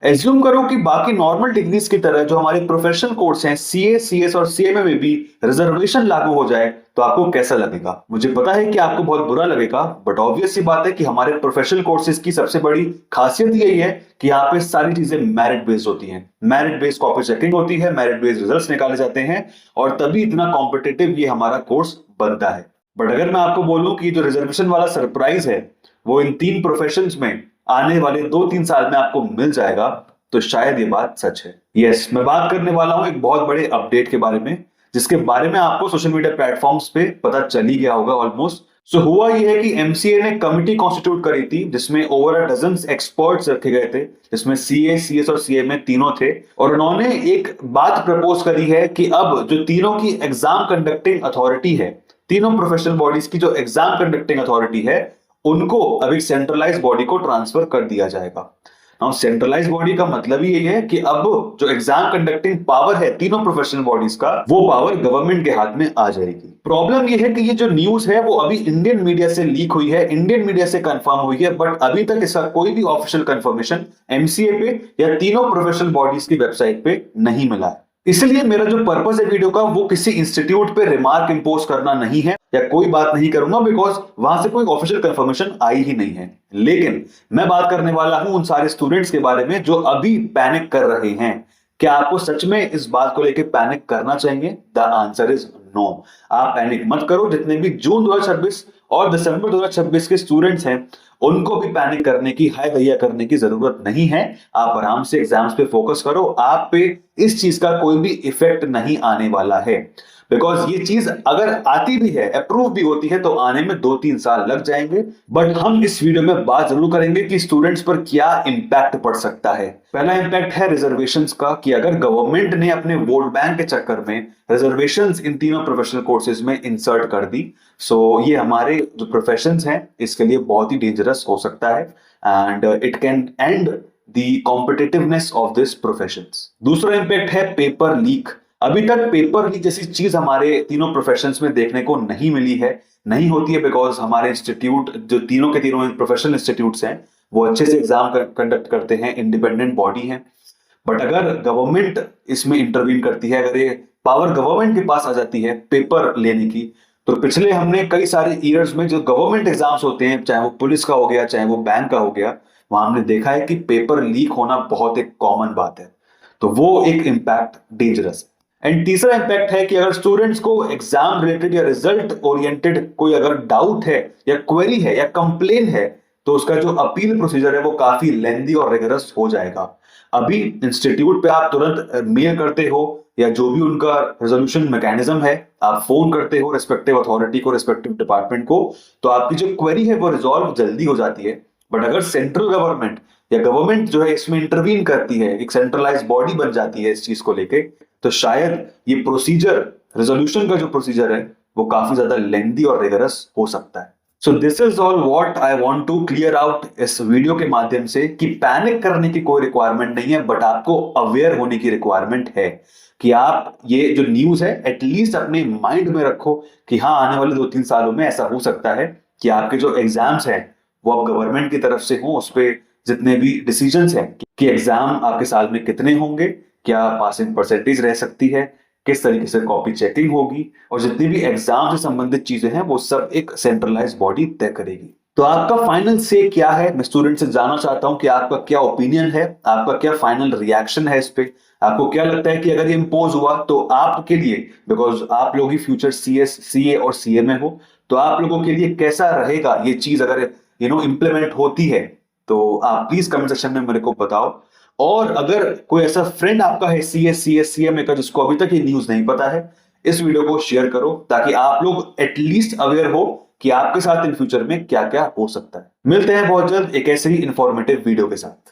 Assume करो कि बाकी नॉर्मल डिग्रीज की तरह जो हमारे प्रोफेशनल कोर्स हैं सीए, सीएस और सीएमए में भी रिजर्वेशन लागू हो जाए तो आपको कैसा लगेगा? मुझे पता है कि आपको बहुत बुरा लगेगा, बट ऑब्वियस सी बात है कि हमारे प्रोफेशनल कोर्सेज की सबसे बड़ी खासियत यही है कि यहाँ पे सारी चीजें मेरिट बेस्ड होती हैं। मेरिट बेस्ड कॉपी चेकिंग होती है, मेरिट बेस्ड रिजल्ट्स निकाले जाते हैं और तभी इतना कॉम्पिटिटिव ये हमारा कोर्स बनता है। बट अगर मैं आपको बोलूं कि जो रिजर्वेशन वाला सरप्राइज है वो इन 3 प्रोफेशंस में आने वाले 2-3 साल में आपको मिल जाएगा, तो शायद ये बात सच है। यस, मैं बात करने वाला हूं एक बहुत बड़े अपडेट के बारे में, जिसके बारे में आपको सोशल मीडिया प्लेटफॉर्म्स पे पता चल ही गया होगा ऑलमोस्ट। सो हुआ ये है कि एमसीए ने कमिटी कॉन्स्टिट्यूट करी थी जिसमें ओवर डजन एक्सपर्ट्स रखे गए थे, जिसमें सीए, सीएस और सीएमए तीनों थे, और उन्होंने एक बात प्रपोज करी है कि अब जो तीनों की एग्जाम कंडक्टिंग अथॉरिटी है, तीनों प्रोफेशनल बॉडीज की जो एग्जाम कंडक्टिंग अथॉरिटी है, उनको अभी सेंट्रलाइज बॉडी को ट्रांसफर कर दिया जाएगा। नाउ सेंट्रलाइज बॉडी का मतलब ही यही है कि अब जो एग्जाम कंडक्टिंग पावर है तीनों प्रोफेशनल बॉडीज का, वो पावर गवर्नमेंट के हाथ में आ जाएगी। प्रॉब्लम ये है कि ये जो न्यूज है वो अभी इंडियन मीडिया से लीक हुई है, इंडियन मीडिया से कंफर्म हुई है, बट अभी तक इसका कोई भी ऑफिशियल कंफर्मेशन एमसीए पे या तीनों प्रोफेशनल बॉडीज की वेबसाइट पे नहीं मिला है। इसलिए मेरा जो पर्पस है वीडियो का वो किसी इंस्टीट्यूट पे रिमार्क इंपोज करना नहीं है या कोई बात नहीं करूंगा, बिकॉज वहां से कोई ऑफिशियल कंफर्मेशन आई ही नहीं है। लेकिन मैं बात करने वाला हूं उन सारे स्टूडेंट्स के बारे में जो अभी पैनिक कर रहे हैं। क्या आपको सच में इस बात को लेकर पैनिक करना चाहिए? The answer is no. आप पैनिक मत करो। जितने भी जून 2026 और दिसंबर 2026 के स्टूडेंट्स हैं उनको भी पैनिक करने की, हाय भैया करने की जरूरत नहीं है। आप आराम से एग्जाम्स पे फोकस करो। आप पे इस चीज का कोई भी इफेक्ट नहीं आने वाला है, बिकॉज ये चीज अगर आती भी है, अप्रूव भी होती है, तो आने में 2-3 साल लग जाएंगे। बट हम इस वीडियो में बात जरूर करेंगे कि स्टूडेंट्स पर क्या इंपैक्ट पड़ सकता है। पहला इंपैक्ट है रिजर्वेशंस का, कि अगर गवर्नमेंट ने अपने वोट बैंक के चक्कर में रिजर्वेशंस इन तीनों प्रोफेशनल कोर्सेज में इंसर्ट कर दी, सो ये हमारे जो प्रोफेशंस हैं इसके लिए बहुत ही डेंजरस हो सकता है and it can and the competitiveness of this professions. दूसरा इंपैक्ट है पेपर लीक। अभी तक पेपर लीक जैसी चीज हमारे तीनों प्रोफेशंस में देखने को नहीं मिली है, नहीं होती है, बिकॉज हमारे इंस्टीट्यूट जो तीनों के तीनों प्रोफेशनल इंस्टीट्यूट्स हैं वो अच्छे से एग्जाम कंडक्ट करते हैं, इंडिपेंडेंट बॉडी है। बट अगर गवर्नमेंट इसमें इंटरवीन करती है, अगर ये पावर गवर्नमेंट के पास आ जाती है पेपर लेने की, तो पिछले हमने कई सारे ईयर्स में जो गवर्नमेंट एग्जाम्स होते हैं, चाहे वो पुलिस का हो गया चाहे वो बैंक का हो गया, वहां हमने देखा है कि पेपर लीक होना बहुत एक कॉमन बात है। तो वो एक इम्पैक्ट डेंजरस है। एंड तीसरा इम्पैक्ट है कि अगर स्टूडेंट्स को एग्जाम रिलेटेड या रिजल्ट ओरिएंटेड कोई अगर डाउट है या क्वेरी है या कंप्लेन है, तो उसका जो अपील प्रोसीजर है वो काफी लेंदी और रिगरस हो जाएगा। अभी इंस्टीट्यूट पे आप तुरंत मेल करते हो या जो भी उनका रेजोल्यूशन मैकेनिज्म है, आप फोन करते हो रिस्पेक्टिव अथॉरिटी को, रिस्पेक्टिव डिपार्टमेंट को, तो आपकी जो क्वेरी है वो रिजॉल्व जल्दी हो जाती है। बट अगर सेंट्रल गवर्नमेंट या गवर्नमेंट जो है इसमें इंटरवीन करती है, एक सेंट्रलाइज बॉडी बन जाती है इस चीज को लेके, तो शायद ये प्रोसीजर, रेजोल्यूशन का जो प्रोसीजर है वो काफी ज्यादा लेंदी और रिगरस हो सकता है। So this is all what I want to clear out इस वीडियो के माध्यम से, कि पैनिक करने की कोई रिक्वायरमेंट नहीं है, बट आपको अवेयर होने की रिक्वायरमेंट है कि आप ये जो न्यूज है एटलीस्ट अपने माइंड में रखो कि हाँ, आने वाले 2-3 सालों में ऐसा हो सकता है कि आपके जो एग्जाम्स हैं वो अब गवर्नमेंट की तरफ से हो, उस पर जितने भी डिसीजंस हैं कि एग्जाम आपके साल में कितने होंगे, क्या पासिंग परसेंटेज रह सकती है, किस तरीके से कॉपी चेकिंग होगी, और जितनी भी एग्जाम से संबंधित चीजें हैं वो सब एक सेंट्रलाइज बॉडी तय करेगी। तो आपका फाइनल से क्या है, मैं स्टूडेंट से जानना चाहता हूं कि आपका क्या ओपिनियन है, आपका क्या फाइनल रिएक्शन है इस पे। आपको क्या लगता है कि अगर ये इम्पोज हुआ तो आपके लिए, बिकॉज आप लोग ही फ्यूचर सीएस, सीए और सीएमए हो, तो आप लोगों के लिए कैसा रहेगा ये चीज अगर इम्प्लीमेंट होती है, तो आप प्लीज कमेंट सेक्शन में मेरे को बताओ। और अगर कोई ऐसा फ्रेंड आपका है सीएस, सीएस, सीएमए का, जिसको अभी तक ये न्यूज नहीं पता है, इस वीडियो को शेयर करो ताकि आप लोग एटलीस्ट अवेयर हो कि आपके साथ इन फ्यूचर में क्या क्या हो सकता है। मिलते हैं बहुत जल्द एक ऐसे ही इंफॉर्मेटिव वीडियो के साथ।